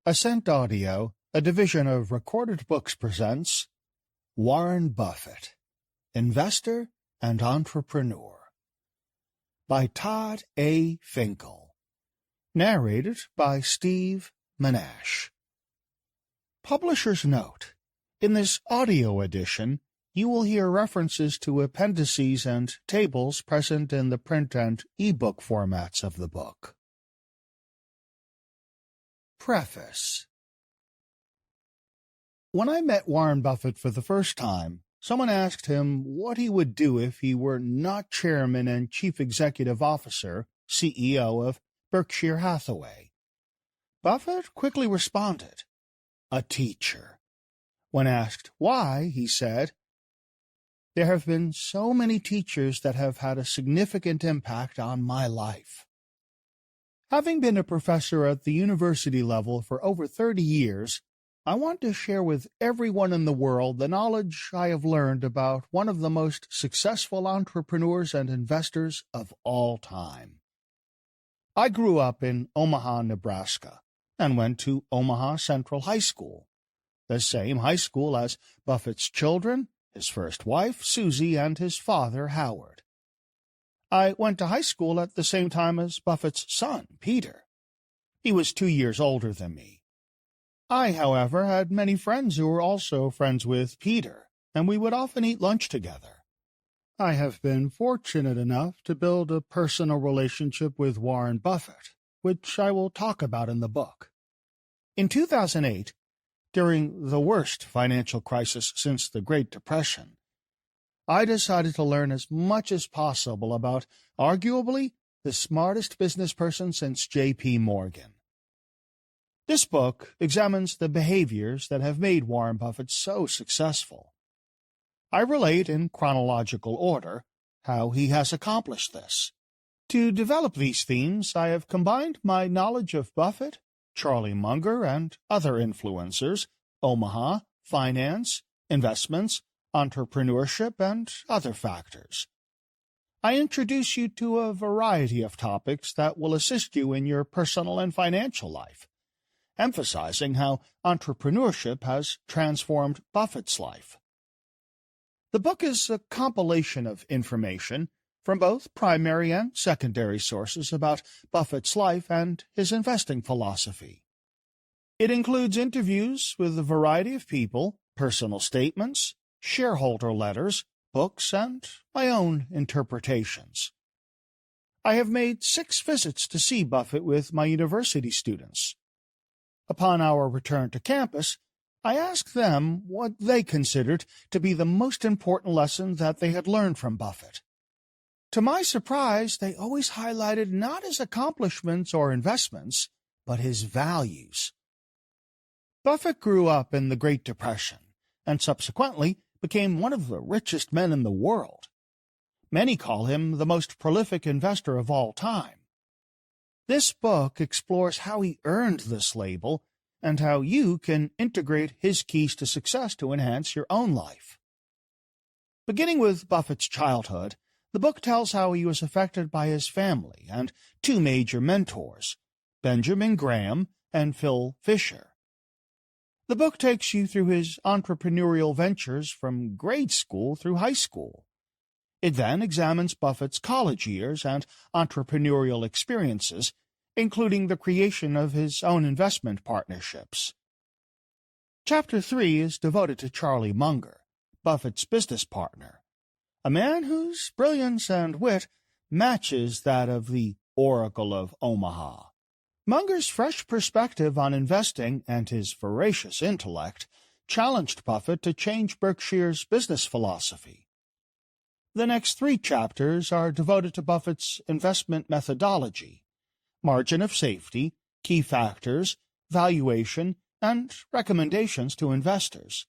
Ascent Audio, a division of Recorded Books, presents Warren Buffett, Investor and Entrepreneur by Todd A. Finkel. Narrated by Steve Monash. Publisher's note: in this audio edition, you will hear references to appendices and tables present in the print and e-book formats of the book. Preface. When I met Warren Buffett for the first time, someone asked him what he would do if he were not chairman and chief executive officer, CEO of Berkshire Hathaway. Buffett quickly responded, "A teacher." When asked why, he said, "There have been so many teachers that have had a significant impact on my life." Having been a professor at the university level for over 30 years, I want to share with everyone in the world the knowledge I have learned about one of the most successful entrepreneurs and investors of all time. I grew up in Omaha, Nebraska, and went to Omaha Central High School, the same high school as Buffett's children, his first wife, Susie, and his father, Howard. I went to high school at the same time as Buffett's son, Peter. He was 2 years older than me. I, however, had many friends who were also friends with Peter, and we would often eat lunch together. I have been fortunate enough to build a personal relationship with Warren Buffett, which I will talk about in the book. In 2008, during the worst financial crisis since the Great Depression, I decided to learn as much as possible about arguably the smartest business person since J.P. Morgan. This book examines the behaviors that have made Warren Buffett so successful. I relate in chronological order how he has accomplished this. To develop these themes, I have combined my knowledge of Buffett, Charlie Munger, and other influencers, Omaha, finance, investments, entrepreneurship, and other factors. I introduce you to a variety of topics that will assist you in your personal and financial life, emphasizing how entrepreneurship has transformed Buffett's life. The book is a compilation of information from both primary and secondary sources about Buffett's life and his investing philosophy. It includes interviews with a variety of people, personal statements, shareholder letters, books, and my own interpretations. I have made 6 visits to see Buffett with my university students. Upon our return to campus, I asked them what they considered to be the most important lesson that they had learned from Buffett. To my surprise, they always highlighted not his accomplishments or investments, but his values. Buffett grew up in the Great Depression, and subsequently became one of the richest men in the world. Many call him the most prolific investor of all time. This book explores how he earned this label and how you can integrate his keys to success to enhance your own life. Beginning with Buffett's childhood, the book tells how he was affected by his family and 2 major mentors, Benjamin Graham and Phil Fisher. The book takes you through his entrepreneurial ventures from grade school through high school. It then examines Buffett's college years and entrepreneurial experiences, including the creation of his own investment partnerships. Chapter 3 is devoted to Charlie Munger, Buffett's business partner, a man whose brilliance and wit matches that of the Oracle of Omaha. Munger's fresh perspective on investing and his voracious intellect challenged Buffett to change Berkshire's business philosophy. The next 3 chapters are devoted to Buffett's investment methodology, margin of safety, key factors, valuation, and recommendations to investors.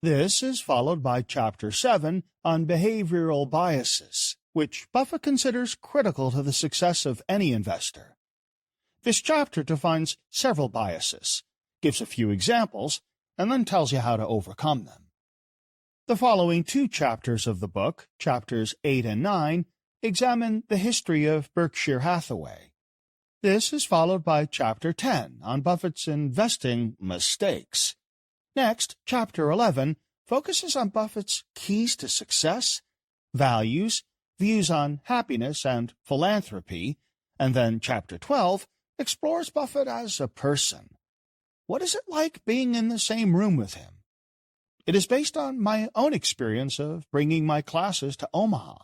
This is followed by Chapter 7 on behavioral biases, which Buffett considers critical to the success of any investor. This chapter defines several biases, gives a few examples, and then tells you how to overcome them. The following 2 chapters of the book, chapters 8 and 9, examine the history of Berkshire Hathaway. This is followed by Chapter 10 on Buffett's investing mistakes. Next, Chapter 11 focuses on Buffett's keys to success, values, views on happiness and philanthropy, and then Chapter 12 explores Buffett as a person. What is it like being in the same room with him? It is based on my own experience of bringing my classes to Omaha.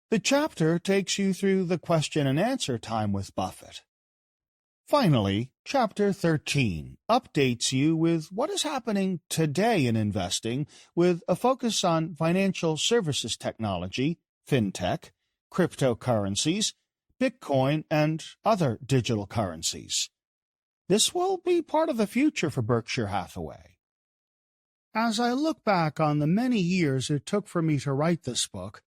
The chapter takes you through the question and answer time with Buffett. Finally, Chapter 13 updates you with what is happening today in investing with a focus on financial services technology, fintech, cryptocurrencies, Bitcoin, and other digital currencies. This will be part of the future for Berkshire Hathaway. As I look back on the many years it took for me to write this book,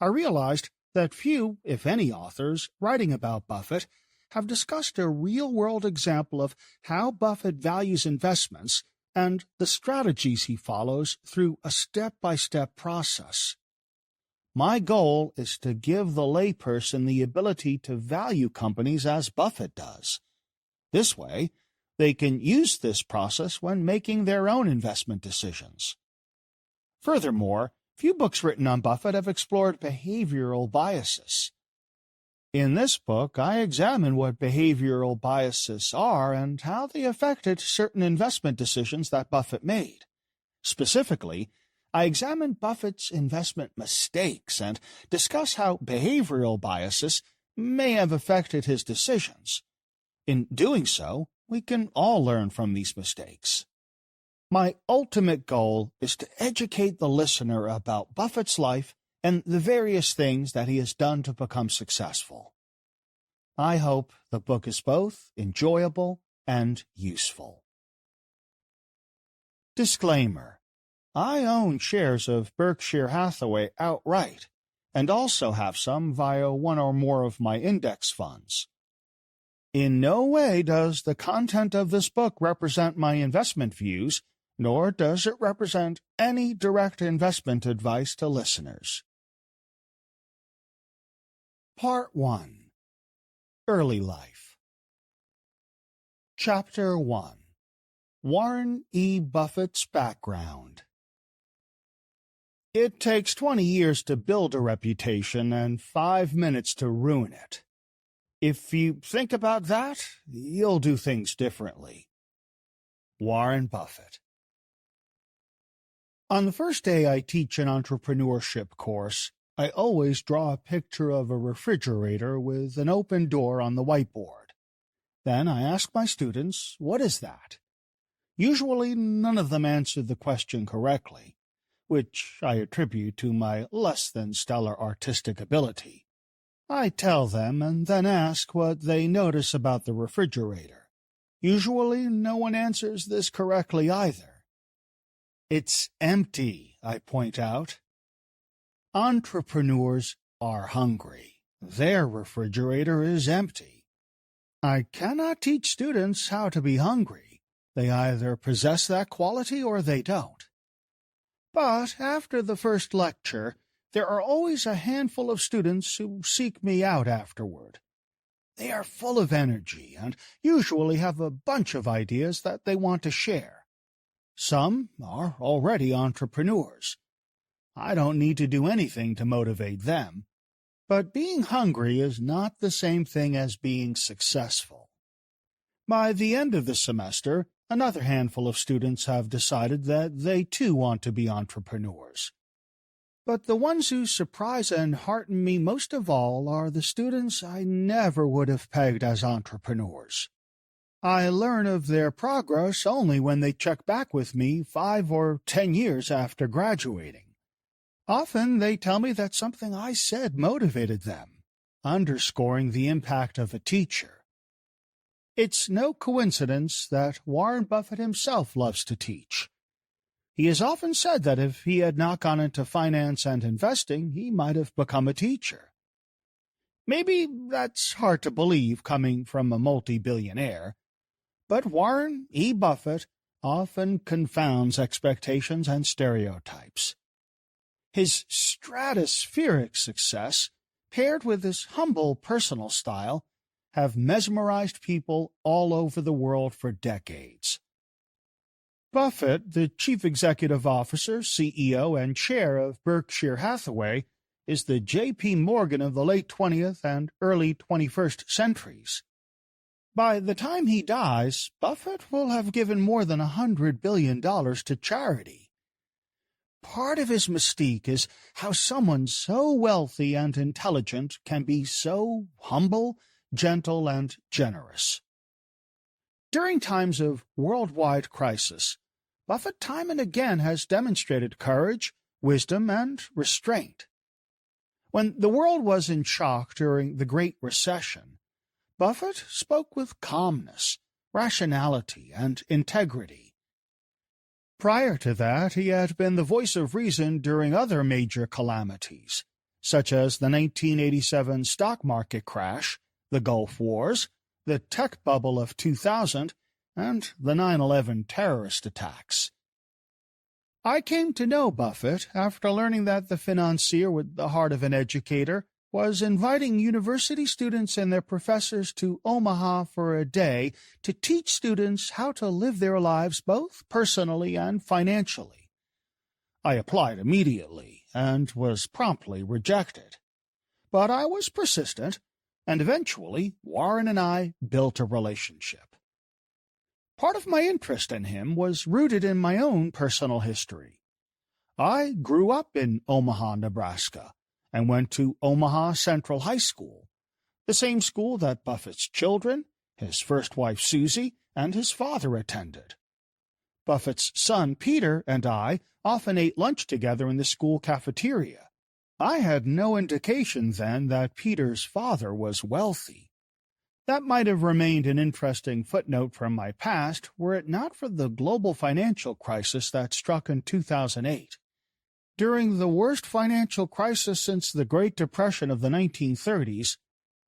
I realized that few, if any, authors writing about Buffett have discussed a real-world example of how Buffett values investments and the strategies he follows through a step-by-step process. My goal is to give the layperson the ability to value companies as Buffett does. This way, they can use this process when making their own investment decisions. Furthermore, few books written on Buffett have explored behavioral biases. In this book, I examine what behavioral biases are and how they affected certain investment decisions that Buffett made. Specifically, I examine Buffett's investment mistakes and discuss how behavioral biases may have affected his decisions. In doing so, we can all learn from these mistakes. My ultimate goal is to educate the listener about Buffett's life and the various things that he has done to become successful. I hope the book is both enjoyable and useful. Disclaimer: I own shares of Berkshire Hathaway outright, and also have some via one or more of my index funds. In no way does the content of this book represent my investment views, nor does it represent any direct investment advice to listeners. Part 1. Early Life. Chapter 1. Warren E. Buffett's Background. It takes 20 years to build a reputation and 5 minutes to ruin it. If you think about that, you'll do things differently. Warren Buffett. On the first day I teach an entrepreneurship course, I always draw a picture of a refrigerator with an open door on the whiteboard. Then I ask my students, "What is that?" Usually none of them answer the question correctly, which I attribute to my less than stellar artistic ability. I tell them and then ask what they notice about the refrigerator. Usually no one answers this correctly either. "It's empty," I point out. Entrepreneurs are hungry. Their refrigerator is empty. I cannot teach students how to be hungry. They either possess that quality or they don't. But after the first lecture, there are always a handful of students who seek me out afterward. They are full of energy and usually have a bunch of ideas that they want to share. Some are already entrepreneurs. I don't need to do anything to motivate them. But being hungry is not the same thing as being successful. By the end of the semester, another handful of students have decided that they too want to be entrepreneurs. But the ones who surprise and hearten me most of all are the students I never would have pegged as entrepreneurs. I learn of their progress only when they check back with me 5 or 10 years after graduating. Often they tell me that something I said motivated them, underscoring the impact of a teacher. It's no coincidence that Warren Buffett himself loves to teach. He has often said that if he had not gone into finance and investing, he might have become a teacher. Maybe that's hard to believe coming from a multi-billionaire, but Warren E. Buffett often confounds expectations and stereotypes. His stratospheric success, paired with his humble personal style, have mesmerized people all over the world for decades. Buffett, the chief executive officer, CEO, and chair of Berkshire Hathaway, is the J.P. Morgan of the late 20th and early 21st centuries. By the time he dies, Buffett will have given more than $100 billion to charity. Part of his mystique is how someone so wealthy and intelligent can be so humble, gentle, and generous. During times of worldwide crisis, Buffett time and again has demonstrated courage, wisdom, and restraint. When the world was in shock during the Great Recession, Buffett spoke with calmness, rationality, and integrity. Prior to that, he had been the voice of reason during other major calamities, such as the 1987 stock market crash, the Gulf Wars, the tech bubble of 2000, and the 9/11 terrorist attacks. I came to know Buffett after learning that the financier with the heart of an educator was inviting university students and their professors to Omaha for a day to teach students how to live their lives both personally and financially. I applied immediately and was promptly rejected. But I was persistent, and eventually Warren and I built a relationship. Part of my interest in him was rooted in my own personal history. I grew up in Omaha, Nebraska, and went to Omaha Central High School, the same school that Buffett's children, his first wife Susie, and his father attended. Buffett's son Peter and I often ate lunch together in the school cafeteria. I had no indication then that Peter's father was wealthy. That might have remained an interesting footnote from my past were it not for the global financial crisis that struck in 2008. During the worst financial crisis since the Great Depression of the 1930s,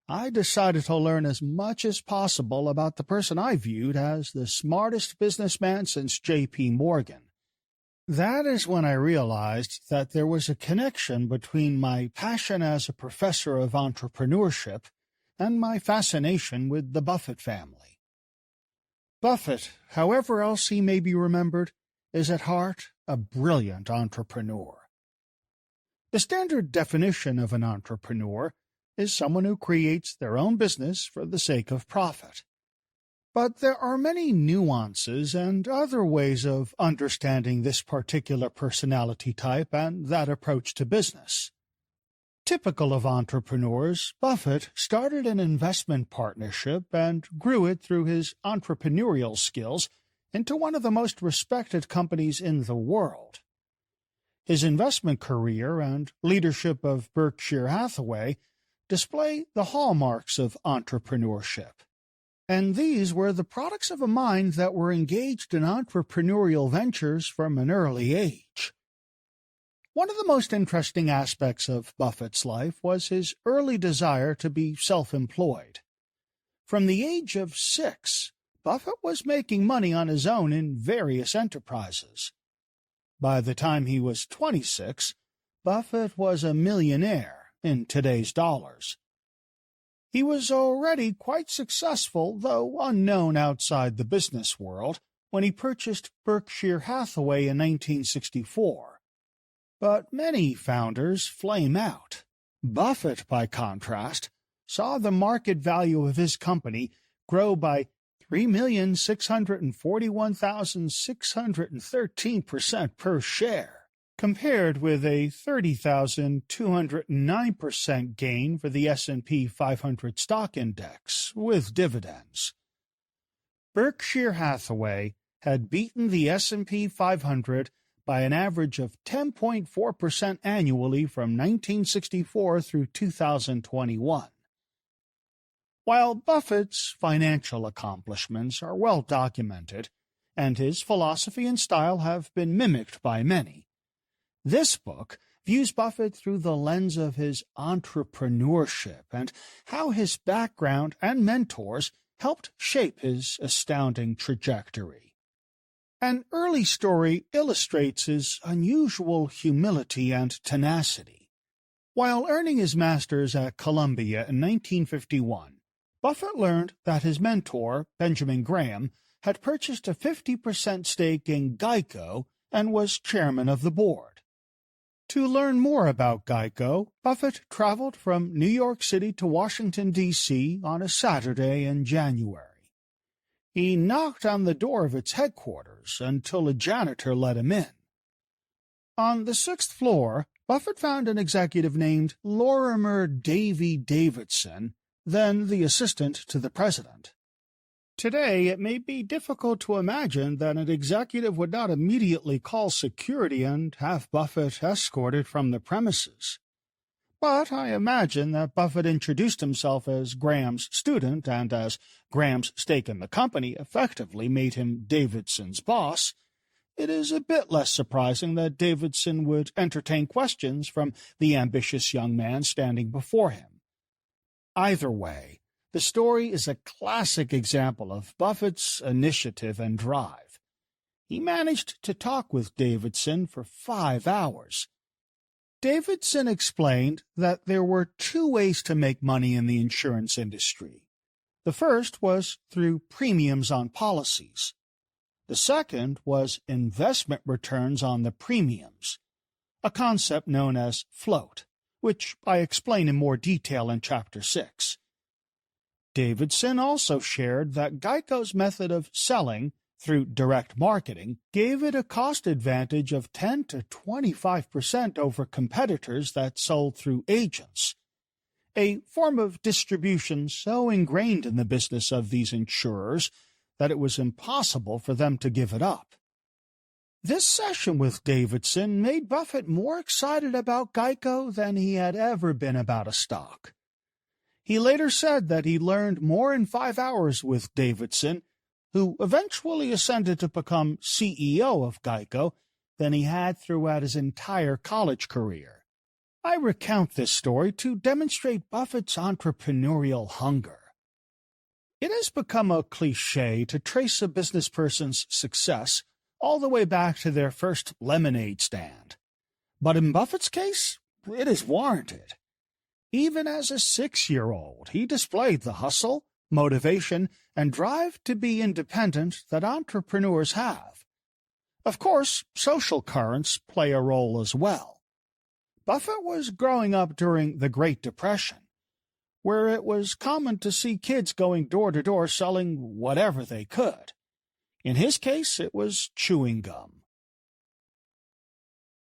I decided to learn as much as possible about the person I viewed as the smartest businessman since J.P. Morgan. That is when I realized that there was a connection between my passion as a professor of entrepreneurship and my fascination with the Buffett family. Buffett, however else he may be remembered, is at heart a brilliant entrepreneur. The standard definition of an entrepreneur is someone who creates their own business for the sake of profit. But there are many nuances and other ways of understanding this particular personality type and that approach to business. Typical of entrepreneurs, Buffett started an investment partnership and grew it through his entrepreneurial skills into one of the most respected companies in the world. His investment career and leadership of Berkshire Hathaway display the hallmarks of entrepreneurship, and these were the products of a mind that were engaged in entrepreneurial ventures from an early age. One of the most interesting aspects of Buffett's life was his early desire to be self-employed. From the age of 6, Buffett was making money on his own in various enterprises. By the time he was 26, Buffett was a millionaire in today's dollars. He was already quite successful, though unknown outside the business world, when he purchased Berkshire Hathaway in 1964. But many founders flame out. Buffett, by contrast, saw the market value of his company grow by 3,641,613% per share, compared with a 30,209% gain for the S&P 500 stock index, with dividends. Berkshire Hathaway had beaten the S&P 500 by an average of 10.4% annually from 1964 through 2021. While Buffett's financial accomplishments are well documented, and his philosophy and style have been mimicked by many, this book views Buffett through the lens of his entrepreneurship and how his background and mentors helped shape his astounding trajectory. An early story illustrates his unusual humility and tenacity. While earning his master's at Columbia in 1951, Buffett learned that his mentor, Benjamin Graham, had purchased a 50% stake in Geico and was chairman of the board. To learn more about Geico, Buffett traveled from New York City to Washington, D.C. on a Saturday in January. He knocked on the door of its headquarters until a janitor let him in. On the 6th floor, Buffett found an executive named Lorimer Davy Davidson, then the assistant to the president. Today, it may be difficult to imagine that an executive would not immediately call security and have Buffett escorted from the premises. But I imagine that Buffett introduced himself as Graham's student, and as Graham's stake in the company effectively made him Davidson's boss, it is a bit less surprising that Davidson would entertain questions from the ambitious young man standing before him. Either way, the story is a classic example of Buffett's initiative and drive. He managed to talk with Davidson for 5 hours. Davidson explained that there were 2 ways to make money in the insurance industry. The first was through premiums on policies. The second was investment returns on the premiums, a concept known as float, which I explain in more detail in Chapter 6. Davidson also shared that Geico's method of selling through direct marketing gave it a cost advantage of 10 to 25% over competitors that sold through agents, a form of distribution so ingrained in the business of these insurers that it was impossible for them to give it up. This session with Davidson made Buffett more excited about Geico than he had ever been about a stock. He later said that he learned more in 5 hours with Davidson, who eventually ascended to become CEO of Geico, than he had throughout his entire college career. I recount this story to demonstrate Buffett's entrepreneurial hunger. It has become a cliché to trace a business person's success all the way back to their first lemonade stand. But in Buffett's case, it is warranted. Even as a 6-year-old, he displayed the hustle, motivation, and drive to be independent that entrepreneurs have. Of course, social currents play a role as well. Buffett was growing up during the Great Depression, where it was common to see kids going door to door selling whatever they could. In his case, it was chewing gum.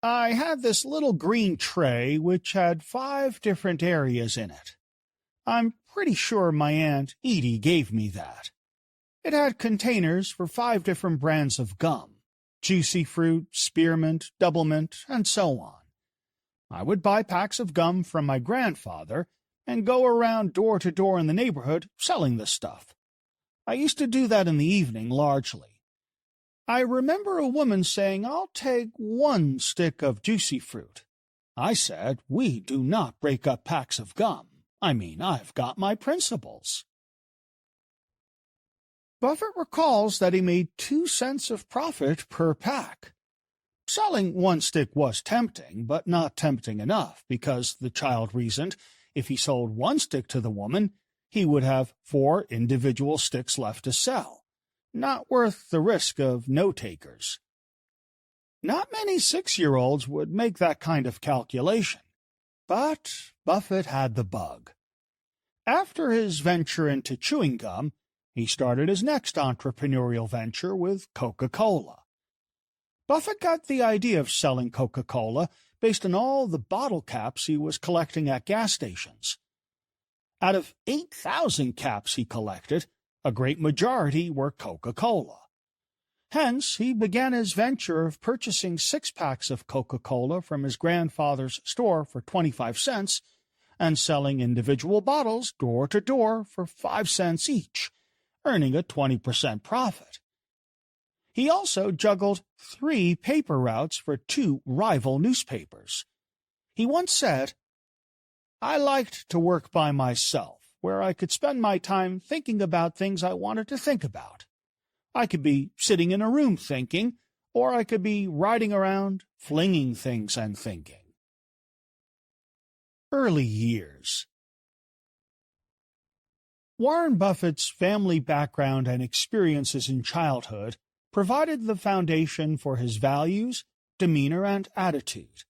I had this little green tray which had 5 different areas in it. I'm pretty sure my Aunt Edie gave me that. It had containers for 5 different brands of gum: Juicy Fruit, Spearmint, Doublemint, and so on. I would buy packs of gum from my grandfather and go around door to door in the neighborhood selling the stuff. I used to do that in the evening largely. I remember a woman saying, "I'll take 1 stick of Juicy Fruit." I said, "We do not break up packs of gum. I mean, I've got my principles." Buffett recalls that he made 2 cents of profit per pack. Selling 1 stick was tempting, but not tempting enough, because, the child reasoned, if he sold 1 stick to the woman, he would have 4 individual sticks left to sell. Not worth the risk of no-takers. Not many 6-year-olds would make that kind of calculation. But Buffett had the bug. After his venture into chewing gum, he started his next entrepreneurial venture with Coca-Cola. Buffett got the idea of selling Coca-Cola based on all the bottle caps he was collecting at gas stations. Out of 8,000 caps he collected, a great majority were Coca-Cola. Hence, he began his venture of purchasing 6-packs of Coca-Cola from his grandfather's store for 25 cents and selling individual bottles door to door for 5 cents each, earning a 20% profit. He also juggled 3 paper routes for 2 rival newspapers. He once said, "I liked to work by myself, where I could spend my time thinking about things I wanted to think about. I could be sitting in a room thinking, or I could be riding around, flinging things and thinking." Early years. Warren Buffett's family background and experiences in childhood provided the foundation for his values, demeanor, and attitude.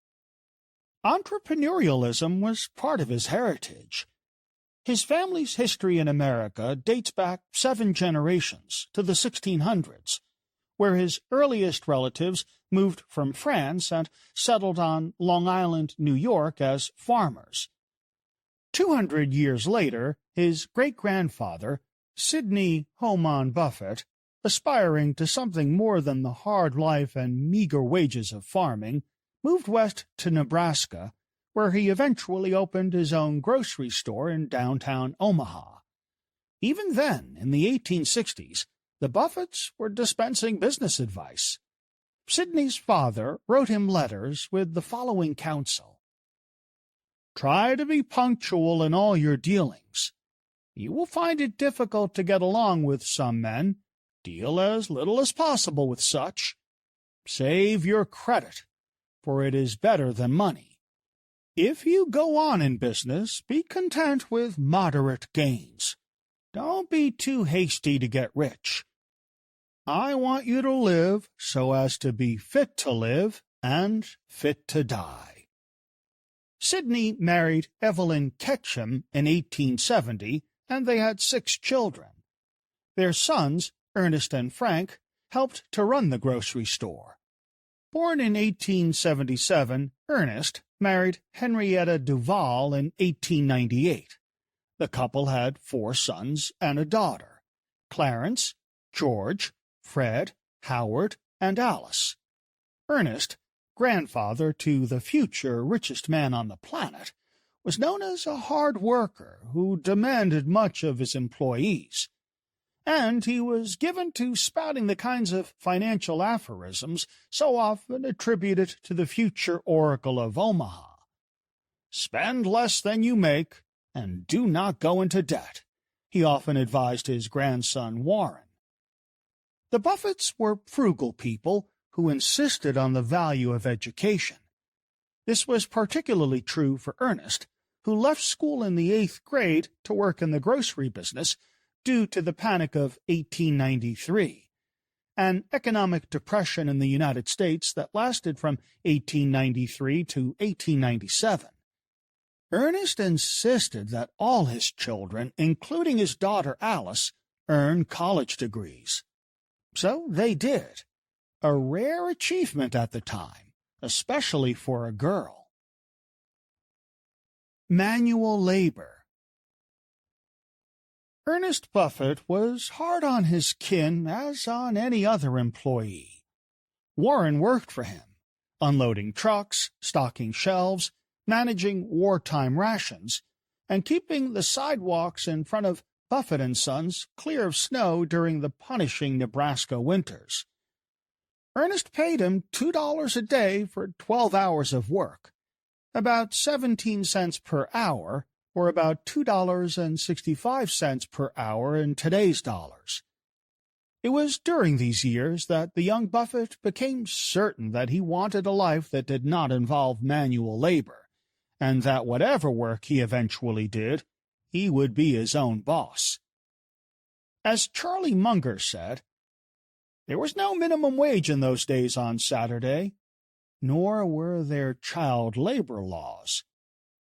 Entrepreneurialism was part of his heritage. His family's history in America dates back 7 generations to the 1600s, where his earliest relatives moved from France and settled on Long Island, New York as farmers. 200 years later, his great-grandfather, Sidney Homan Buffett, aspiring to something more than the hard life and meager wages of farming, moved west to Nebraska, where he eventually opened his own grocery store in downtown Omaha. Even then, in the 1860s, the Buffetts were dispensing business advice. Sidney's father wrote him letters with the following counsel: "Try to be punctual in all your dealings. You will find it difficult to get along with some men. Deal as little as possible with such. Save your credit, for it is better than money. If you go on in business, be content with moderate gains. Don't be too hasty to get rich. I want you to live so as to be fit to live and fit to die." Sidney married Evelyn Ketchum in 1870, and they had 6 children. Their sons, Ernest and Frank, helped to run the grocery store. Born in 1877, Ernest married Henrietta Duval in 1898. The couple had 4 sons and a daughter: Clarence, George, Fred, Howard, and Alice. Ernest, grandfather to the future richest man on the planet, was known as a hard worker who demanded much of his employees, and he was given to spouting the kinds of financial aphorisms so often attributed to the future Oracle of Omaha. "Spend less than you make, and do not go into debt," he often advised his grandson Warren. The Buffetts were frugal people who insisted on the value of education. This was particularly true for Ernest, who left school in the 8th grade to work in the grocery business due to the Panic of 1893, an economic depression in the United States that lasted from 1893 to 1897. Ernest insisted that all his children, including his daughter Alice, earn college degrees. So they did, a rare achievement at the time, especially for a girl. Manual labor. Ernest Buffett was hard on his kin as on any other employee. Warren worked for him, unloading trucks, stocking shelves, managing wartime rations, and keeping the sidewalks in front of Buffett & Sons clear of snow during the punishing Nebraska winters. Ernest paid him $2 a day for 12 hours of work, about 17 cents per hour, or about $2.65 per hour in today's dollars. It was during these years that the young Buffett became certain that he wanted a life that did not involve manual labor, and that whatever work he eventually did, he would be his own boss. As Charlie Munger said, "There was no minimum wage in those days on Saturday, nor were there child labor laws.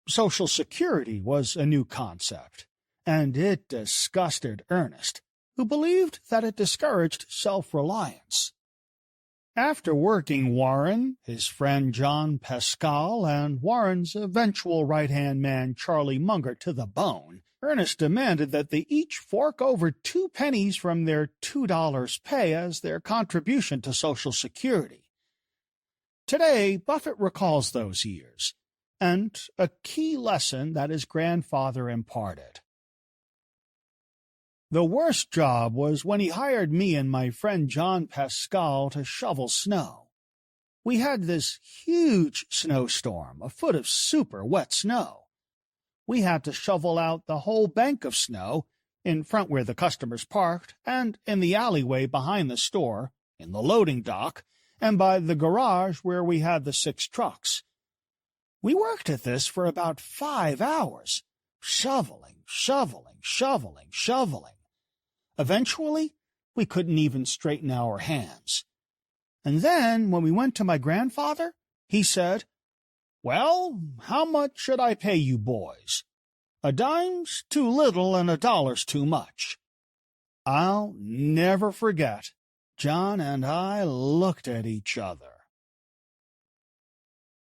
Social Security was a new concept, and it disgusted Ernest, who believed that it discouraged self-reliance. After working Warren, his friend John Pascal, and Warren's eventual right-hand man Charlie Munger to the bone, Ernest demanded that they each fork over 2 pennies from their $2 pay as their contribution to Social Security. Today, Buffett recalls those years, and a key lesson that his grandfather imparted. The worst job was when he hired me and my friend John Pascal to shovel snow. We had this huge snowstorm, a foot of super wet snow. We had to shovel out the whole bank of snow, in front where the customers parked, and in the alleyway behind the store, in the loading dock, and by the garage where we had the 6 trucks. We worked at this for about 5 hours, shoveling, shoveling, shoveling, shoveling. Eventually, we couldn't even straighten our hands. And then, when we went to my grandfather, he said, "Well, how much should I pay you boys? A dime's too little and a dollar's too much." I'll never forget. John and I looked at each other.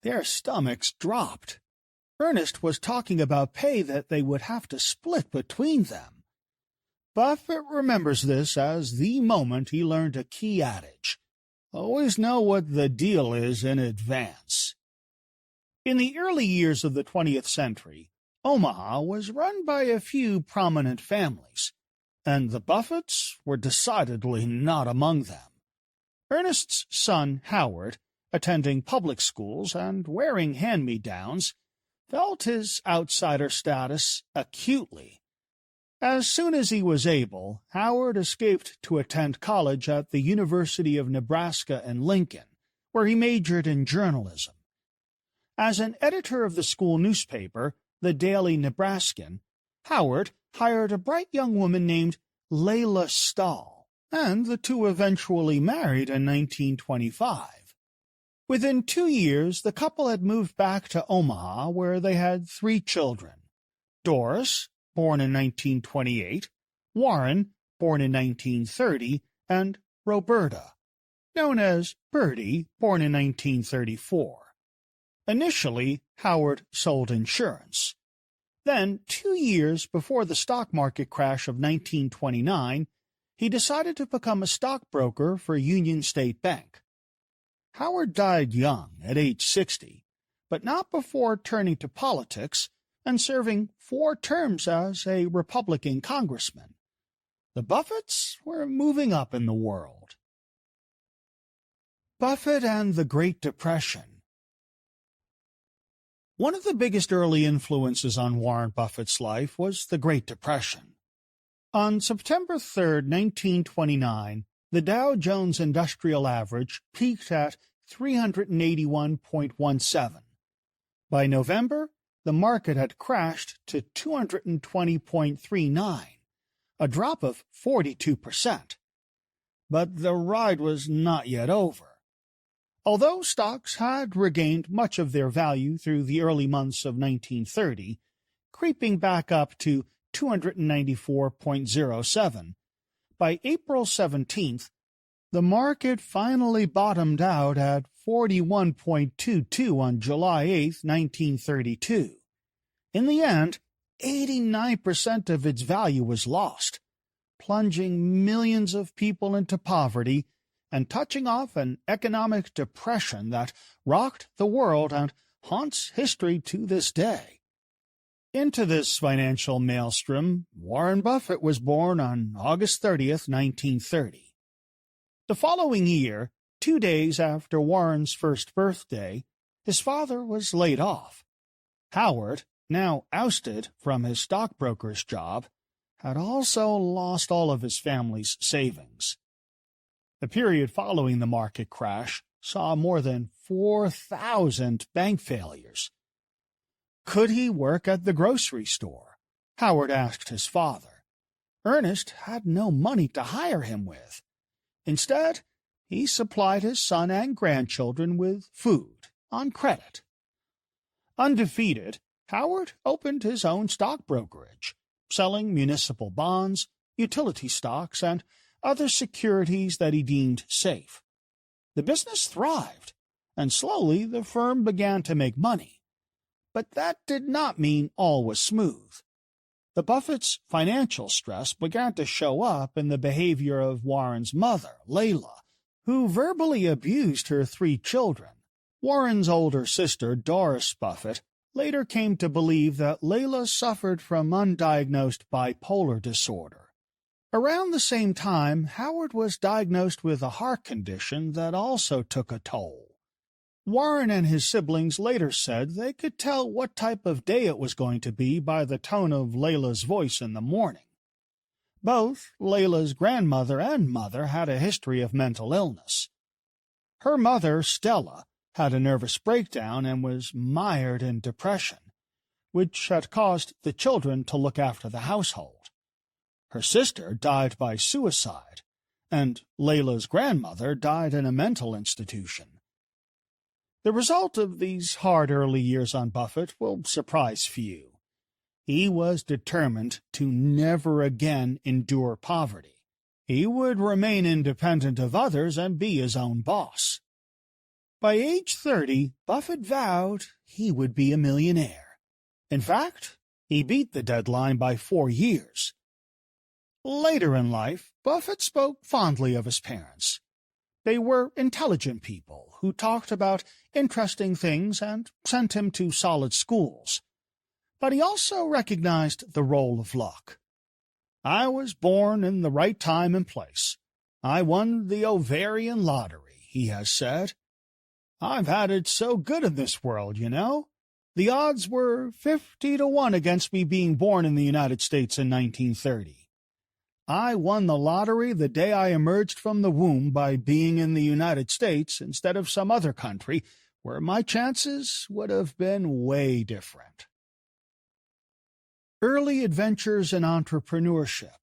Their stomachs dropped. Ernest was talking about pay that they would have to split between them. Buffett remembers this as the moment he learned a key adage: always know what the deal is in advance. In the early years of the 20th century, Omaha was run by a few prominent families, and the Buffetts were decidedly not among them. Ernest's son, Howard, attending public schools and wearing hand-me-downs, felt his outsider status acutely. As soon as he was able, Howard escaped to attend college at the University of Nebraska in Lincoln, where he majored in journalism. As an editor of the school newspaper, the Daily Nebraskan, Howard hired a bright young woman named Layla Stahl, and the two eventually married in 1925. Within 2 years, the couple had moved back to Omaha, where they had 3 children: Doris, born in 1928, Warren, born in 1930, and Roberta, known as Bertie, born in 1934. Initially, Howard sold insurance. Then, 2 years before the stock market crash of 1929, he decided to become a stockbroker for Union State Bank. Howard died young, at age 60, but not before turning to politics and serving 4 terms as a Republican congressman. The Buffetts were moving up in the world. Buffett and the Great Depression. One of the biggest early influences on Warren Buffett's life was the Great Depression. On September 3, 1929, the Dow Jones Industrial Average peaked at 381.17. By November, the market had crashed to 220.39, a drop of 42%. But the ride was not yet over. Although stocks had regained much of their value through the early months of 1930, creeping back up to 294.07, by April 17th, the market finally bottomed out at 41.22 on July 8, 1932. In the end, 89% of its value was lost, plunging millions of people into poverty and touching off an economic depression that rocked the world and haunts history to this day. Into this financial maelstrom, Warren Buffett was born on August 30th, 1930. The following year, 2 days after Warren's first birthday, his father was laid off. Howard, now ousted from his stockbroker's job, had also lost all of his family's savings. The period following the market crash saw more than 4,000 bank failures. Could he work at the grocery store? Howard asked his father. Ernest had no money to hire him with. Instead, he supplied his son and grandchildren with food on credit. Undefeated, Howard opened his own stock brokerage, selling municipal bonds, utility stocks, and other securities that he deemed safe. The business thrived, and slowly the firm began to make money. But that did not mean all was smooth. The Buffetts' financial stress began to show up in the behavior of Warren's mother, Layla, who verbally abused her 3 children. Warren's older sister, Doris Buffett, later came to believe that Layla suffered from undiagnosed bipolar disorder. Around the same time, Howard was diagnosed with a heart condition that also took a toll. Warren and his siblings later said they could tell what type of day it was going to be by the tone of Layla's voice in the morning. Both Layla's grandmother and mother had a history of mental illness. Her mother, Stella, had a nervous breakdown and was mired in depression, which had caused the children to look after the household. Her sister died by suicide, and Layla's grandmother died in a mental institution. The result of these hard early years on Buffett will surprise few. He was determined to never again endure poverty. He would remain independent of others and be his own boss. By age 30, Buffett vowed he would be a millionaire. In fact, he beat the deadline by 4 years. Later in life, Buffett spoke fondly of his parents. They were intelligent people who talked about interesting things and sent him to solid schools. But he also recognized the role of luck. "I was born in the right time and place. I won the ovarian lottery," he has said. "I've had it so good in this world, you know. The odds were 50-1 against me being born in the United States in 1930. I won the lottery the day I emerged from the womb by being in the United States instead of some other country where my chances would have been way different." Early adventures in entrepreneurship.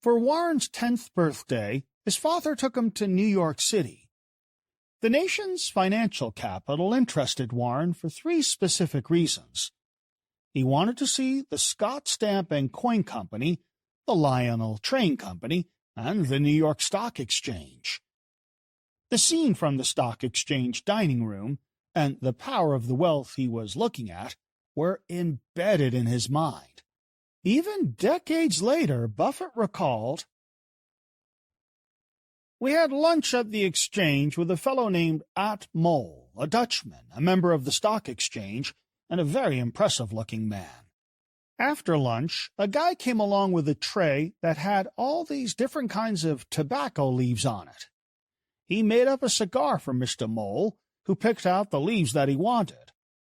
For Warren's 10th birthday, his father took him to New York City. The nation's financial capital interested Warren for 3 specific reasons. He wanted to see the Scott Stamp and Coin Company, the Lionel Train Company, and the New York Stock Exchange. The scene from the stock exchange dining room and the power of the wealth he was looking at were embedded in his mind. Even decades later, Buffett recalled, "We had lunch at the exchange with a fellow named At Mole, a Dutchman, a member of the stock exchange, and a very impressive-looking man. After lunch, a guy came along with a tray that had all these different kinds of tobacco leaves on it. He made up a cigar for Mr. Mole, who picked out the leaves that he wanted.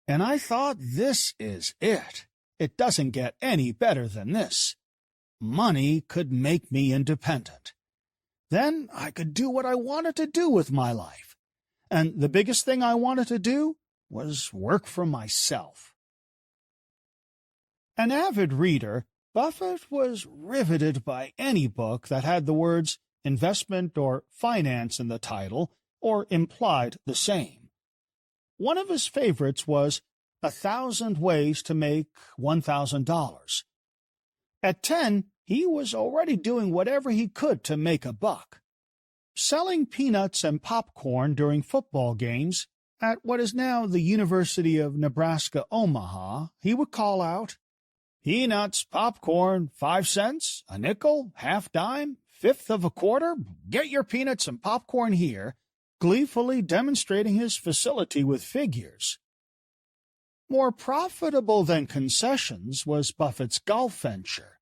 And I thought, this is it. It doesn't get any better than this. Money could make me independent. Then I could do what I wanted to do with my life. And the biggest thing I wanted to do was work for myself." An avid reader, Buffett was riveted by any book that had the words investment or finance in the title or implied the same. One of his favorites was 1,000 Ways to Make $1,000. At 10, he was already doing whatever he could to make a buck. Selling peanuts and popcorn during football games at what is now the University of Nebraska-Omaha, he would call out, "Peanuts, popcorn, 5 cents, a nickel, half dime, 1/5 of a quarter, get your peanuts and popcorn here," gleefully demonstrating his facility with figures. More profitable than concessions was Buffett's golf venture.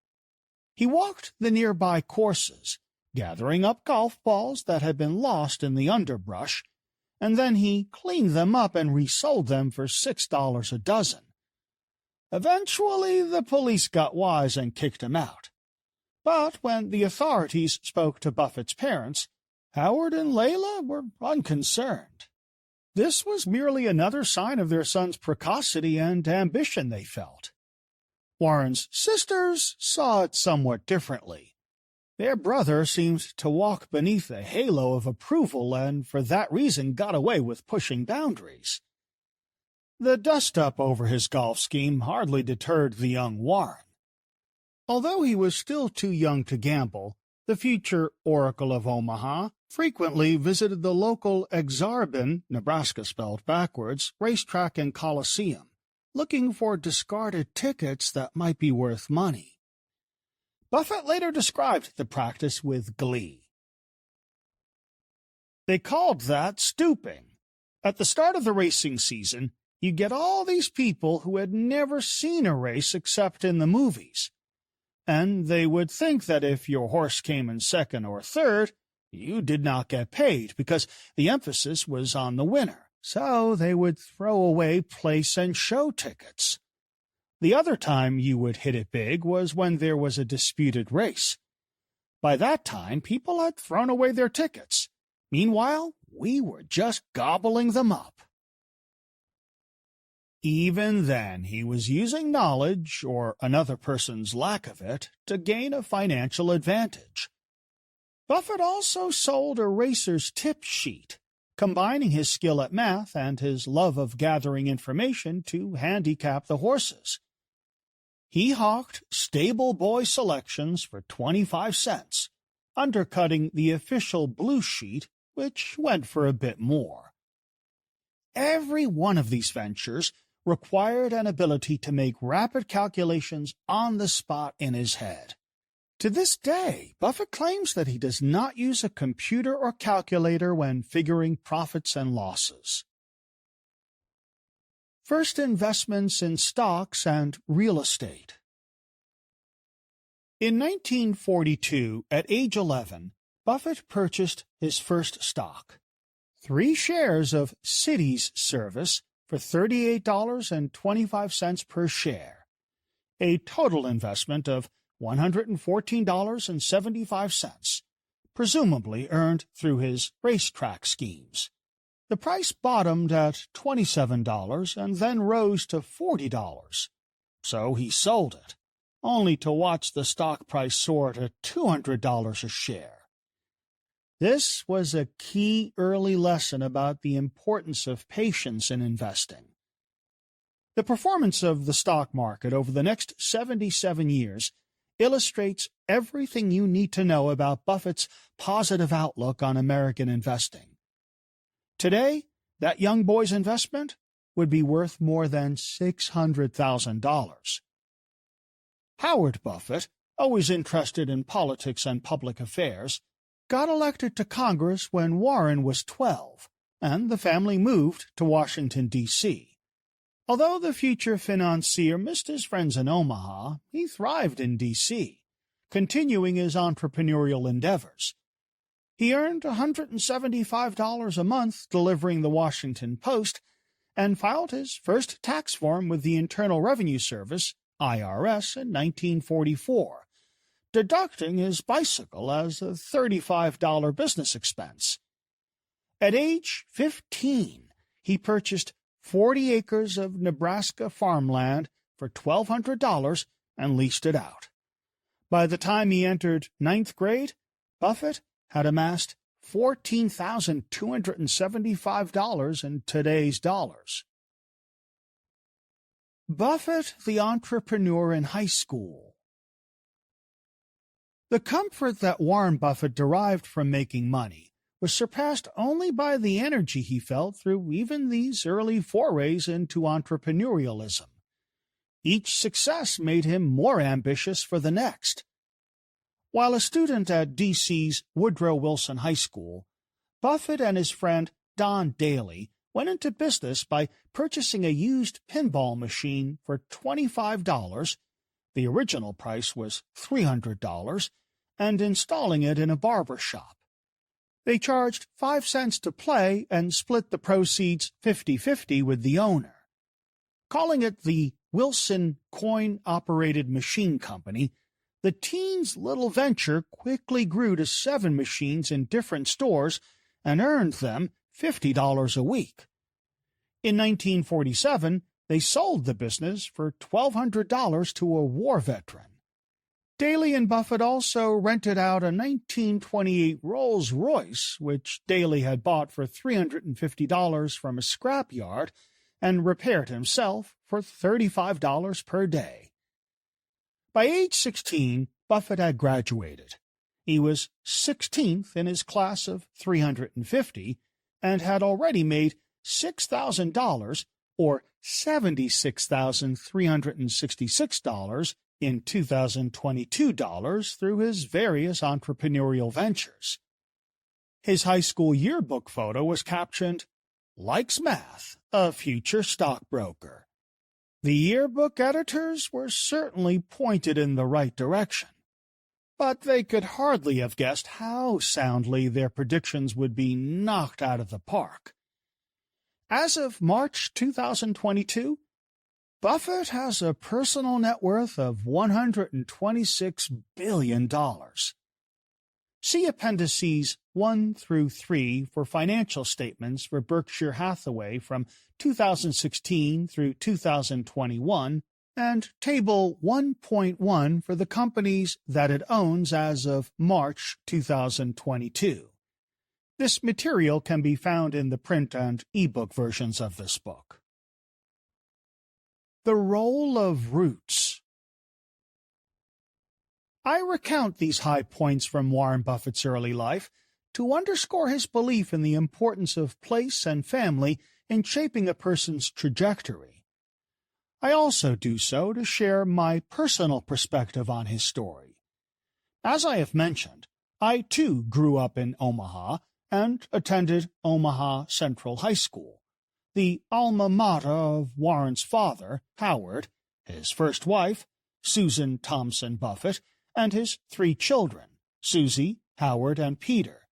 He walked the nearby courses, gathering up golf balls that had been lost in the underbrush, and then he cleaned them up and resold them for $6 a dozen. Eventually, the police got wise and kicked him out. But when the authorities spoke to Buffett's parents, Howard and Layla were unconcerned. This was merely another sign of their son's precocity and ambition, they felt. Warren's sisters saw it somewhat differently. Their brother seemed to walk beneath a halo of approval and for that reason got away with pushing boundaries. The dust-up over his golf scheme hardly deterred the young Warren. Although he was still too young to gamble, the future Oracle of Omaha frequently visited the local Exarban, Nebraska spelled backwards, racetrack and coliseum, looking for discarded tickets that might be worth money. Buffett later described the practice with glee. "They called that stooping. At the start of the racing season, you get all these people who had never seen a race except in the movies. And they would think that if your horse came in second or third, you did not get paid because the emphasis was on the winner. So they would throw away place and show tickets. The other time you would hit it big was when there was a disputed race. By that time, people had thrown away their tickets. Meanwhile, we were just gobbling them up." even then, he was using knowledge, or another person's lack of it, to gain a financial advantage. Buffett also sold a racer's tip sheet, combining his skill at math and his love of gathering information to handicap the horses. He hawked stable boy selections for 25 cents, undercutting the official blue sheet, which went for a bit more. Every one of these ventures required an ability to make rapid calculations on the spot in his head. To this day, Buffett claims that he does not use a computer or calculator when figuring profits and losses. First investments in stocks and real estate. In 1942, at age 11, Buffett purchased his first stock, 3 shares of Cities Service for $38.25 per share, a total investment of $114.75, presumably earned through his racetrack schemes. The price bottomed at $27 and then rose to $40, so he sold it, only to watch the stock price soar to $200 a share. This was a key early lesson about the importance of patience in investing. The performance of the stock market over the next 77 years illustrates everything you need to know about Buffett's positive outlook on American investing. Today, that young boy's investment would be worth more than $600,000. Howard Buffett, always interested in politics and public affairs, got elected to Congress when Warren was 12, and the family moved to Washington, D.C. Although the future financier missed his friends in Omaha, he thrived in D.C., continuing his entrepreneurial endeavors. He earned $175 a month delivering the Washington Post and filed his first tax form with the Internal Revenue Service, IRS, in 1944, deducting his bicycle as a $35 business expense. At age 15, he purchased 40 acres of Nebraska farmland for $1,200 and leased it out. By the time he entered 9th grade, Buffett had amassed $14,275 in today's dollars. Buffett, the entrepreneur in high school. The comfort that Warren Buffett derived from making money was surpassed only by the energy he felt through even these early forays into entrepreneurialism. Each success made him more ambitious for the next. While a student at D.C.'s Woodrow Wilson High School, Buffett and his friend Don Daly went into business by purchasing a used pinball machine for $25, the original price was $300, and installing it in a barber shop. They charged 5 cents to play and split the proceeds 50-50 with the owner. Calling it the Wilson Coin-Operated Machine Company, the teens' little venture quickly grew to 7 machines in different stores and earned them $50 a week. In 1947, they sold the business for $1,200 to a war veteran. Daly and Buffett also rented out a 1928 Rolls-Royce, which Daly had bought for $350 from a scrapyard and repaired himself for $35 per day. By age 16, Buffett had graduated. He was 16th in his class of 350 and had already made $6,000, or $76,366 in 2022 dollars through his various entrepreneurial ventures. His high school yearbook photo was captioned, "Likes math, a future stockbroker." The yearbook editors were certainly pointed in the right direction, but they could hardly have guessed how soundly their predictions would be knocked out of the park. As of March 2022, Buffett has a personal net worth of $126 billion. See Appendices 1 through 3 for financial statements for Berkshire Hathaway from 2016 through 2021, and Table 1.1 for the companies that it owns as of March 2022. This material can be found in the print and ebook versions of this book. The role of roots. I recount these high points from Warren Buffett's early life to underscore his belief in the importance of place and family in shaping a person's trajectory. I also do so to share my personal perspective on his story. As I have mentioned, I too grew up in Omaha and attended Omaha Central High School, the alma mater of Warren's father, Howard, his first wife, Susan Thompson Buffett, and his 3 children, Susie, Howard, and Peter.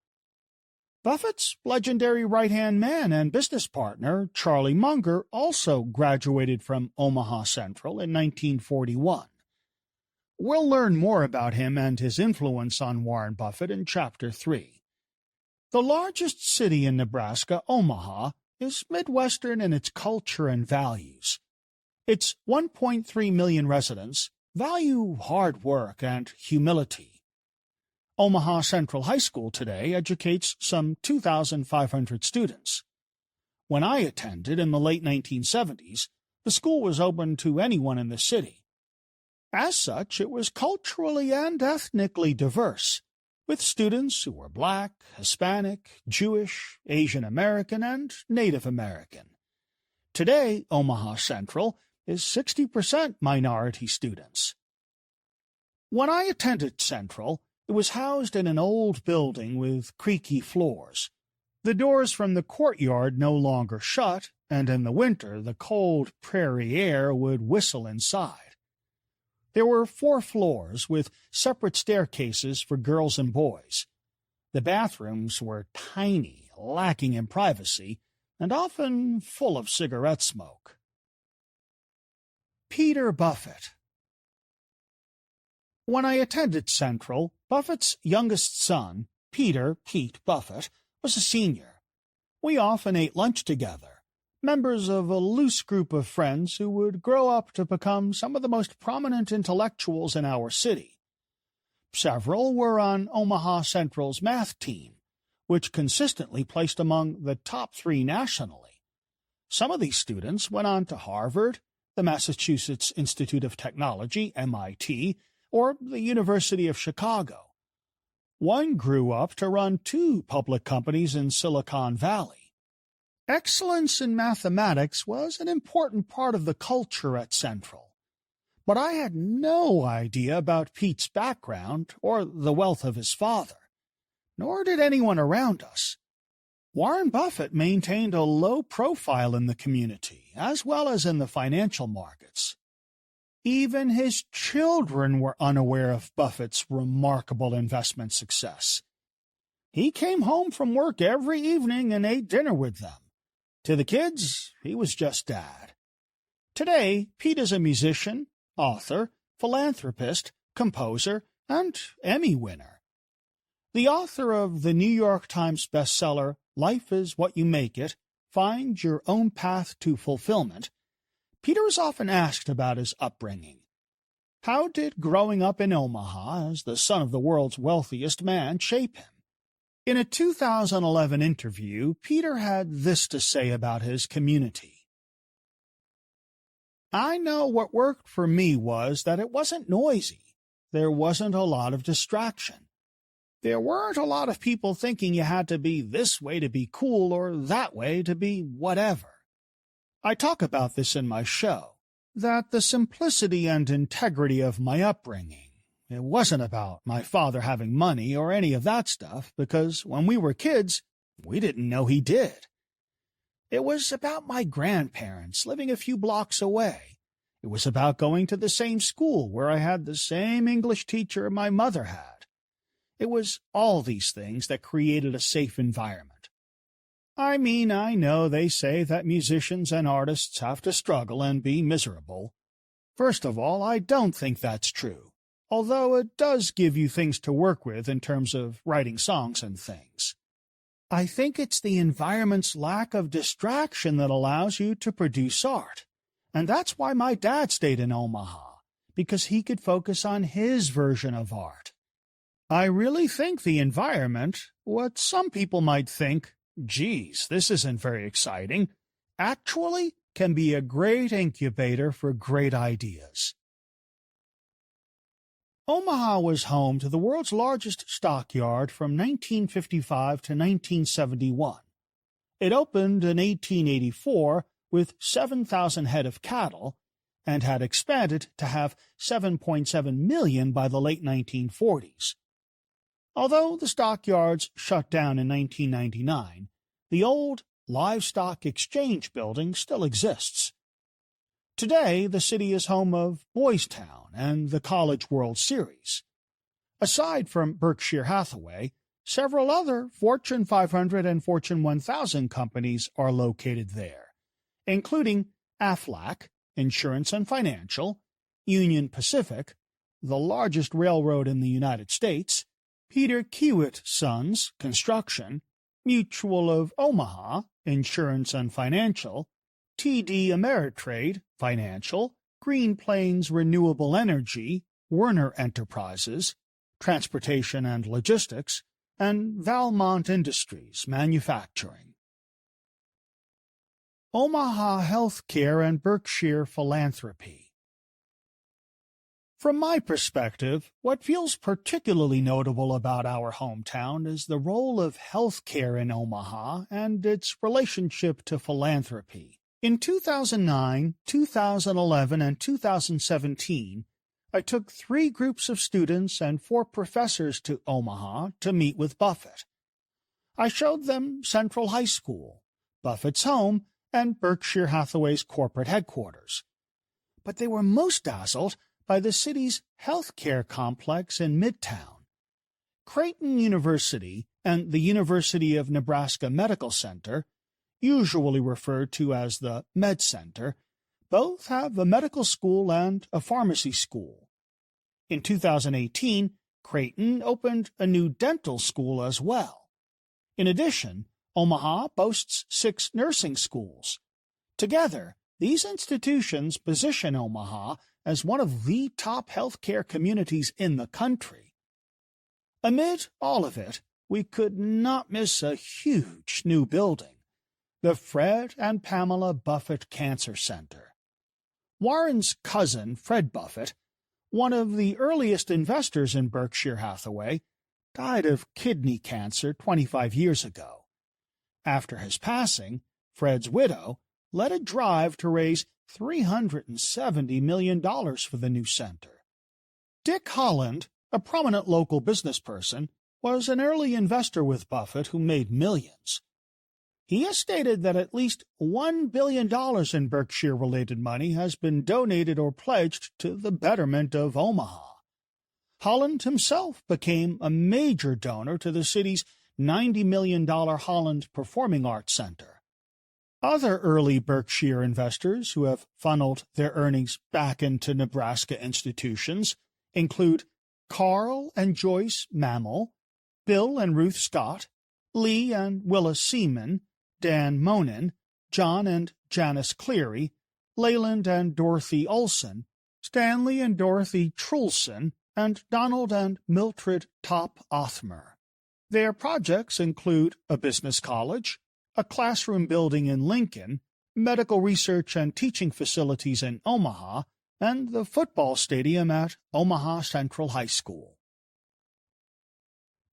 Buffett's legendary right-hand man and business partner, Charlie Munger, also graduated from Omaha Central in 1941. We'll learn more about him and his influence on Warren Buffett in Chapter 3. The largest city in Nebraska, Omaha, is Midwestern in its culture and values. Its 1.3 million residents value hard work and humility. Omaha Central High School today educates some 2,500 students. When I attended in the late 1970s, the school was open to anyone in the city. As such, it was culturally and ethnically diverse, with students who were Black, Hispanic, Jewish, Asian American, and Native American. Today, Omaha Central is 60% minority students. When I attended Central, it was housed in an old building with creaky floors. The doors from the courtyard no longer shut, and in the winter the cold prairie air would whistle inside. There were 4 floors with separate staircases for girls and boys. The bathrooms were tiny, lacking in privacy, and often full of cigarette smoke. Peter Buffett. When I attended Central, Buffett's youngest son, Pete Buffett, was a senior. We often ate lunch together, members of a loose group of friends who would grow up to become some of the most prominent intellectuals in our city. Several were on Omaha Central's math team, which consistently placed among the top 3 nationally. Some of these students went on to Harvard, the Massachusetts Institute of Technology, MIT, or the University of Chicago. One grew up to run 2 public companies in Silicon Valley. Excellence in mathematics was an important part of the culture at Central. But I had no idea about Pete's background or the wealth of his father, nor did anyone around us. Warren Buffett maintained a low profile in the community, as well as in the financial markets. Even his children were unaware of Buffett's remarkable investment success. He came home from work every evening and ate dinner with them. To the kids, he was just Dad. Today, Pete is a musician, author, philanthropist, composer, and Emmy winner. The author of the New York Times bestseller, Life is What You Make It, Find Your Own Path to Fulfillment, Peter is often asked about his upbringing. How did growing up in Omaha as the son of the world's wealthiest man shape him? In a 2011 interview, Peter had this to say about his community. I know what worked for me was that it wasn't noisy. There wasn't a lot of distraction. There weren't a lot of people thinking you had to be this way to be cool or that way to be whatever. I talk about this in my show, that the simplicity and integrity of my upbringing. It wasn't about my father having money or any of that stuff, because when we were kids, we didn't know he did. It was about my grandparents living a few blocks away. It was about going to the same school where I had the same English teacher my mother had. It was all these things that created a safe environment. I mean, I know they say that musicians and artists have to struggle and be miserable. First of all, I don't think that's true. although it does give you things to work with in terms of writing songs and things. I think it's the environment's lack of distraction that allows you to produce art. And that's why my dad stayed in Omaha, because he could focus on his version of art. I really think the environment, what some people might think, geez, this isn't very exciting, actually can be a great incubator for great ideas. Omaha was home to the world's largest stockyard from 1955 to 1971. It opened in 1884 with 7,000 head of cattle and had expanded to have 7.7 million by the late 1940s. Although the stockyards shut down in 1999, the old Livestock Exchange building still exists. Today, the city is home of Boys Town and the College World Series. Aside from Berkshire Hathaway, several other Fortune 500 and Fortune 1000 companies are located there, including Aflac, Insurance and Financial, Union Pacific, the largest railroad in the United States, Peter Kiewit Sons, Construction, Mutual of Omaha, Insurance and Financial, TD Ameritrade, Financial, Green Plains Renewable Energy, Werner Enterprises, Transportation and Logistics, and Valmont Industries, Manufacturing. Omaha Healthcare and Berkshire Philanthropy. From my perspective, what feels particularly notable about our hometown is the role of healthcare in Omaha and its relationship to philanthropy. In 2009, 2011, and 2017, I took 3 groups of students and 4 professors to Omaha to meet with Buffett. I showed them Central High School, Buffett's home, and Berkshire Hathaway's corporate headquarters. But they were most dazzled by the city's healthcare complex in Midtown. Creighton University and the University of Nebraska Medical Center, usually referred to as the Med Center, both have a medical school and a pharmacy school. In 2018, Creighton opened a new dental school as well. In addition, Omaha boasts 6 nursing schools. Together, these institutions position Omaha as one of the top healthcare communities in the country. Amid all of it, we could not miss a huge new building, the Fred and Pamela Buffett Cancer Center. Warren's cousin, Fred Buffett, one of the earliest investors in Berkshire Hathaway, died of kidney cancer 25 years ago. After his passing, Fred's widow led a drive to raise $370 million for the new center. Dick Holland, a prominent local business person, was an early investor with Buffett who made millions. He has stated that at least $1 billion in Berkshire-related money has been donated or pledged to the betterment of Omaha. Holland himself became a major donor to the city's $90 million Holland Performing Arts Center. Other early Berkshire investors who have funneled their earnings back into Nebraska institutions include Carl and Joyce Mammel, Bill and Ruth Scott, Lee and Willa Seaman, Dan Monin, John and Janice Cleary, Leyland and Dorothy Olson, Stanley and Dorothy Trulson, and Donald and Mildred Top Othmer. Their projects include a business college, a classroom building in Lincoln, medical research and teaching facilities in Omaha, and the football stadium at Omaha Central High School.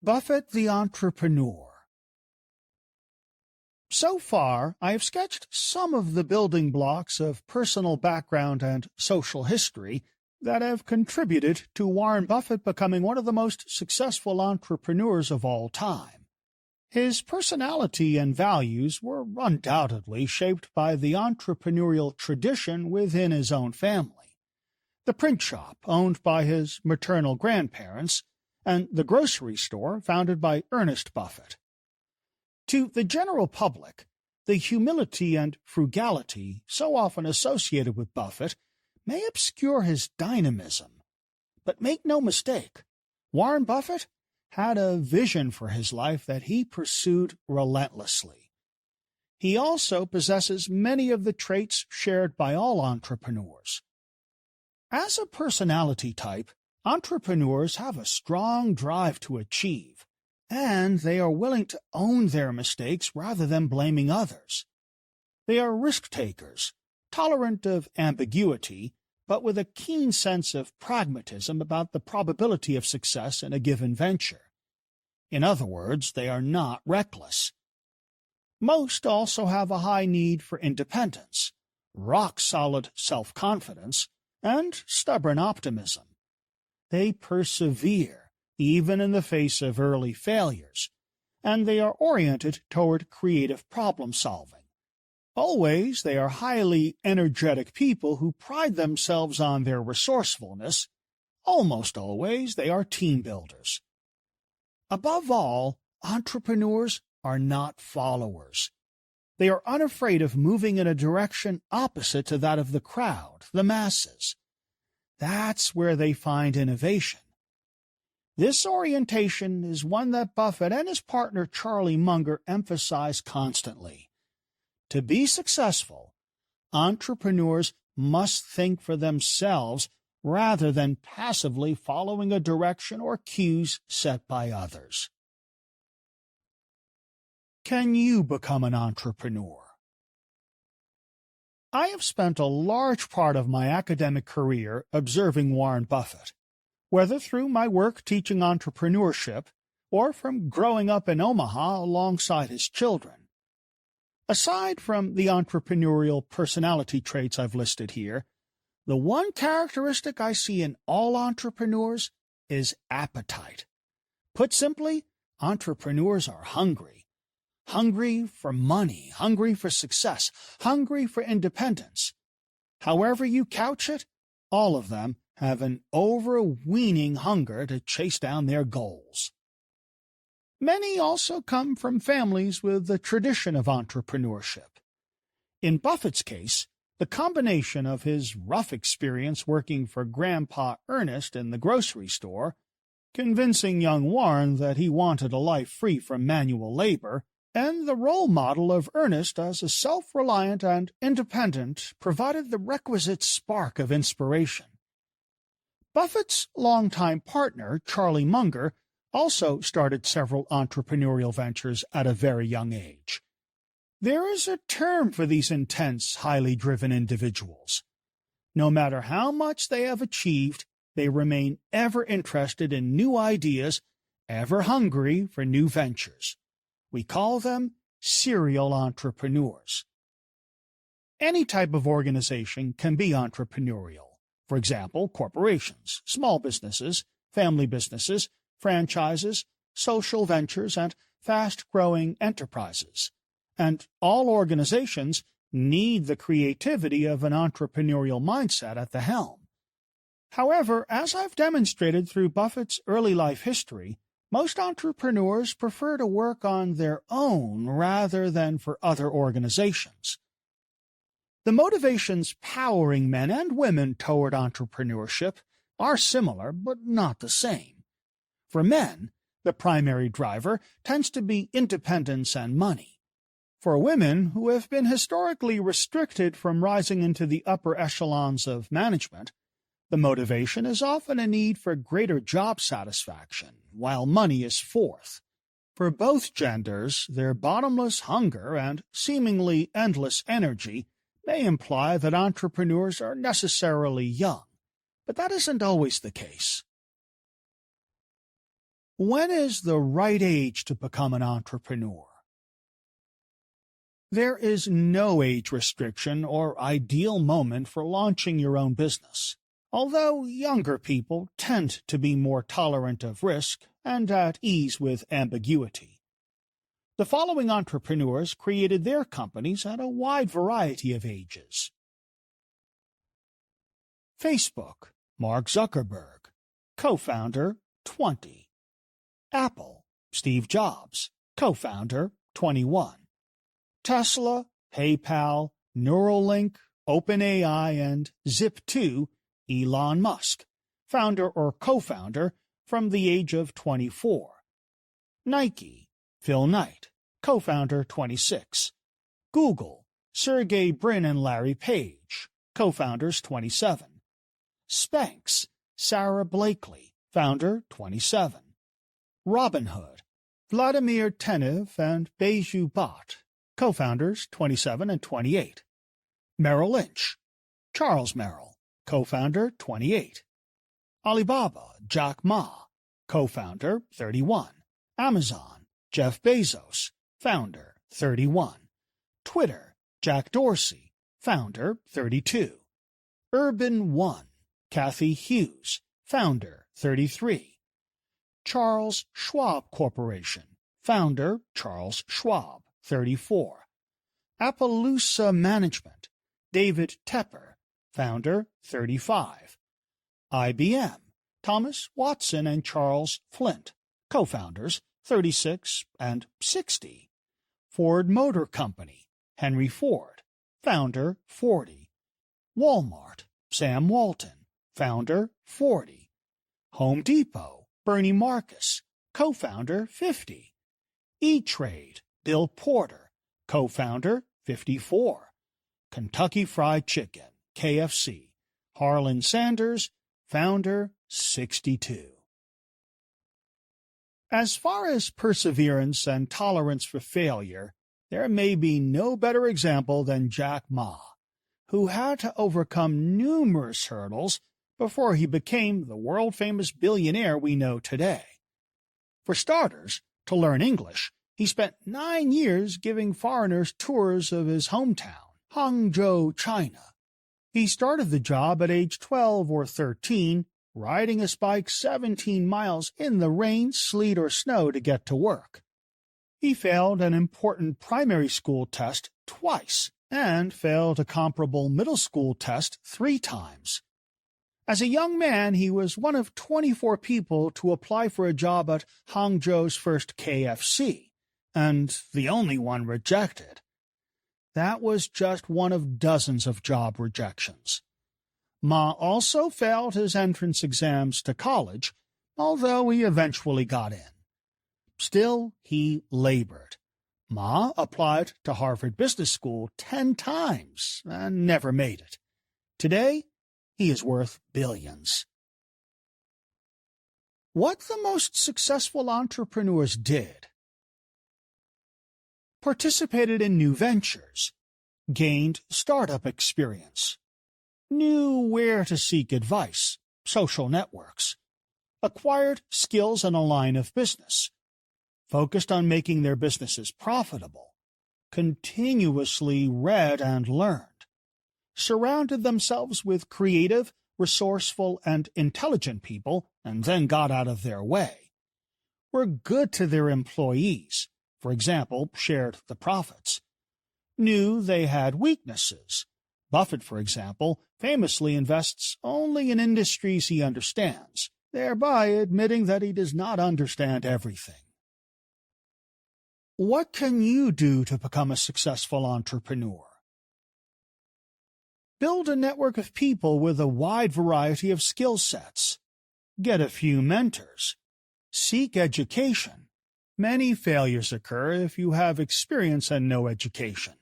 Buffett the Entrepreneur. So far, I have sketched some of the building blocks of personal background and social history that have contributed to Warren Buffett becoming one of the most successful entrepreneurs of all time. His personality and values were undoubtedly shaped by the entrepreneurial tradition within his own family. The print shop, owned by his maternal grandparents, and the grocery store founded by Ernest Buffett. To the general public, the humility and frugality so often associated with Buffett may obscure his dynamism, But make no mistake, Warren Buffett had a vision for his life that he pursued relentlessly. He also possesses many of the traits shared by all entrepreneurs. As a personality type, entrepreneurs have a strong drive to achieve, and they are willing to own their mistakes rather than blaming others. They are risk-takers, tolerant of ambiguity, but with a keen sense of pragmatism about the probability of success in a given venture. In other words, they are not reckless. Most also have a high need for independence, rock-solid self-confidence, and stubborn optimism. They persevere, even in the face of early failures, and they are oriented toward creative problem-solving. Always, they are highly energetic people who pride themselves on their resourcefulness. Almost always, they are team builders. Above all, entrepreneurs are not followers. They are unafraid of moving in a direction opposite to that of the crowd, the masses. That's where they find innovation. This orientation is one that Buffett and his partner Charlie Munger emphasize constantly. To be successful, entrepreneurs must think for themselves rather than passively following a direction or cues set by others. Can you become an entrepreneur? I have spent a large part of my academic career observing Warren Buffett, whether through my work teaching entrepreneurship or from growing up in Omaha alongside his children. Aside from the entrepreneurial personality traits I've listed here, the one characteristic I see in all entrepreneurs is appetite. Put simply, entrepreneurs are hungry. Hungry for money, hungry for success, hungry for independence. However you couch it, all of them have an overweening hunger to chase down their goals. Many also come from families with a tradition of entrepreneurship. In Buffett's case, the combination of his rough experience working for Grandpa Ernest in the grocery store, convincing young Warren that he wanted a life free from manual labor, and the role model of Ernest as a self-reliant and independent provided the requisite spark of inspiration. Buffett's longtime partner, Charlie Munger, also started several entrepreneurial ventures at a very young age. There is a term for these intense, highly driven individuals. No matter how much they have achieved, they remain ever interested in new ideas, ever hungry for new ventures. We call them serial entrepreneurs. Any type of organization can be entrepreneurial. For example, corporations, small businesses, family businesses, franchises, social ventures, and fast-growing enterprises. And all organizations need the creativity of an entrepreneurial mindset at the helm. However, as I've demonstrated through Buffett's early life history, most entrepreneurs prefer to work on their own rather than for other organizations. The motivations powering men and women toward entrepreneurship are similar, but not the same. For men, the primary driver tends to be independence and money. For women who have been historically restricted from rising into the upper echelons of management, the motivation is often a need for greater job satisfaction, while money is fourth. For both genders, their bottomless hunger and seemingly endless energy may imply that entrepreneurs are necessarily young, but that isn't always the case. When is the right age to become an entrepreneur? There is no age restriction or ideal moment for launching your own business, although younger people tend to be more tolerant of risk and at ease with ambiguity. The following entrepreneurs created their companies at a wide variety of ages. Facebook, Mark Zuckerberg, co-founder, 20. Apple, Steve Jobs, co-founder, 21. Tesla, PayPal, Neuralink, OpenAI, and Zip2, Elon Musk, founder or co-founder from the age of 24. Nike, Phil Knight, co-founder 26. Google, Sergey Brin and Larry Page, co-founders 27. Spanx, Sarah Blakely, founder 27. Robinhood, Vladimir Tenev and Baiju Bhatt, co-founders 27 and 28. Merrill Lynch, Charles Merrill, co-founder 28. Alibaba, Jack Ma, co-founder 31. Amazon, Jeff Bezos, founder 31. Twitter, Jack Dorsey, founder 32. Urban One, Kathy Hughes, founder 33. Charles Schwab Corporation, founder Charles Schwab, 34. Appaloosa Management, David Tepper, founder 35. IBM, Thomas Watson and Charles Flint, co-founders 36 and 60. Ford Motor Company, Henry Ford, founder 40. Walmart, Sam Walton, founder 40. Home Depot, Bernie Marcus, co-founder 50. E-Trade, Bill Porter, co-founder 54. Kentucky Fried Chicken, KFC, Harlan Sanders, founder 62. As far as perseverance and tolerance for failure, there may be no better example than Jack Ma, who had to overcome numerous hurdles before he became the world-famous billionaire we know today. For starters, to learn English, he spent 9 years giving foreigners tours of his hometown, Hangzhou, China. He started the job at age 12 or 13, riding his bike 17 miles in the rain, sleet, or snow to get to work. He failed an important primary school test twice and failed a comparable middle school test 3 times. As a young man, he was one of 24 people to apply for a job at Hangzhou's first KFC, and the only one rejected. That was just one of dozens of job rejections. Ma also failed his entrance exams to college, although he eventually got in. Still, he labored. Ma applied to Harvard Business School 10 times and never made it. Today, he is worth billions. What the most successful entrepreneurs did: participated in new ventures, gained startup experience, knew where to seek advice, social networks, acquired skills in a line of business, focused on making their businesses profitable, continuously read and learned, surrounded themselves with creative, resourceful, and intelligent people, and then got out of their way, were good to their employees, for example, shared the profits, knew they had weaknesses. Buffett, for example, famously invests only in industries he understands, thereby admitting that he does not understand everything. What can you do to become a successful entrepreneur? Build a network of people with a wide variety of skill sets. Get a few mentors. Seek education. Many failures occur if you have experience and no education.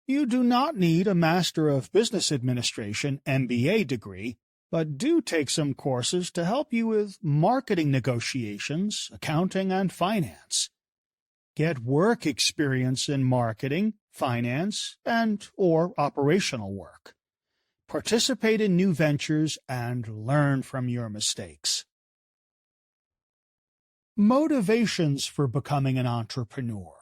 You do not need a Master of Business Administration (MBA) degree, but do take some courses to help you with marketing negotiations, accounting, and finance. Get work experience in marketing, finance, and/or operational work. Participate in new ventures and learn from your mistakes. Motivations for becoming an entrepreneur.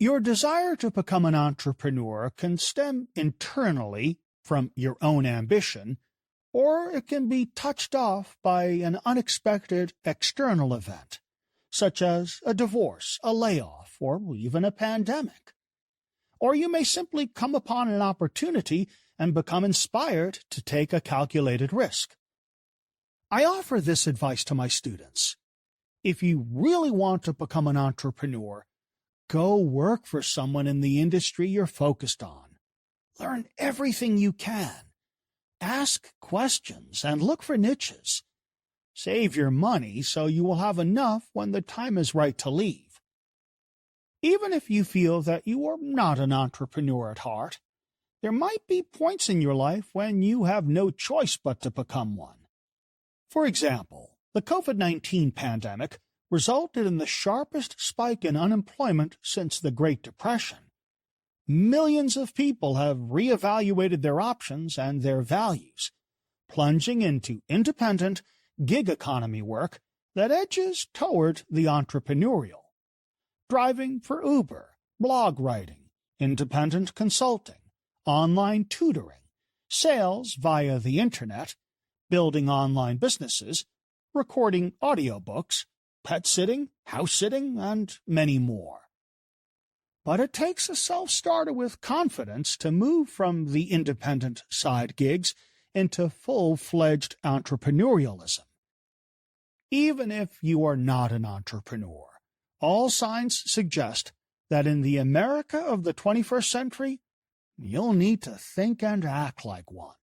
Your desire to become an entrepreneur can stem internally from your own ambition, or it can be touched off by an unexpected external event, such as a divorce, a layoff, or even a pandemic. Or you may simply come upon an opportunity and become inspired to take a calculated risk. I offer this advice to my students. If you really want to become an entrepreneur, go work for someone in the industry you're focused on. Learn everything you can. Ask questions and look for niches. Save your money so you will have enough when the time is right to leave. Even if you feel that you are not an entrepreneur at heart, there might be points in your life when you have no choice but to become one. For example, the COVID-19 pandemic resulted in the sharpest spike in unemployment since the Great Depression. Millions of people have reevaluated their options and their values, plunging into independent, gig economy work that edges toward the entrepreneurial. Driving for Uber, blog writing, independent consulting, online tutoring, sales via the internet, building online businesses, recording audiobooks, pet sitting, house sitting, and many more. But it takes a self-starter with confidence to move from the independent side gigs into full-fledged entrepreneurialism. Even if you are not an entrepreneur, all signs suggest that in the America of the 21st century, you'll need to think and act like one.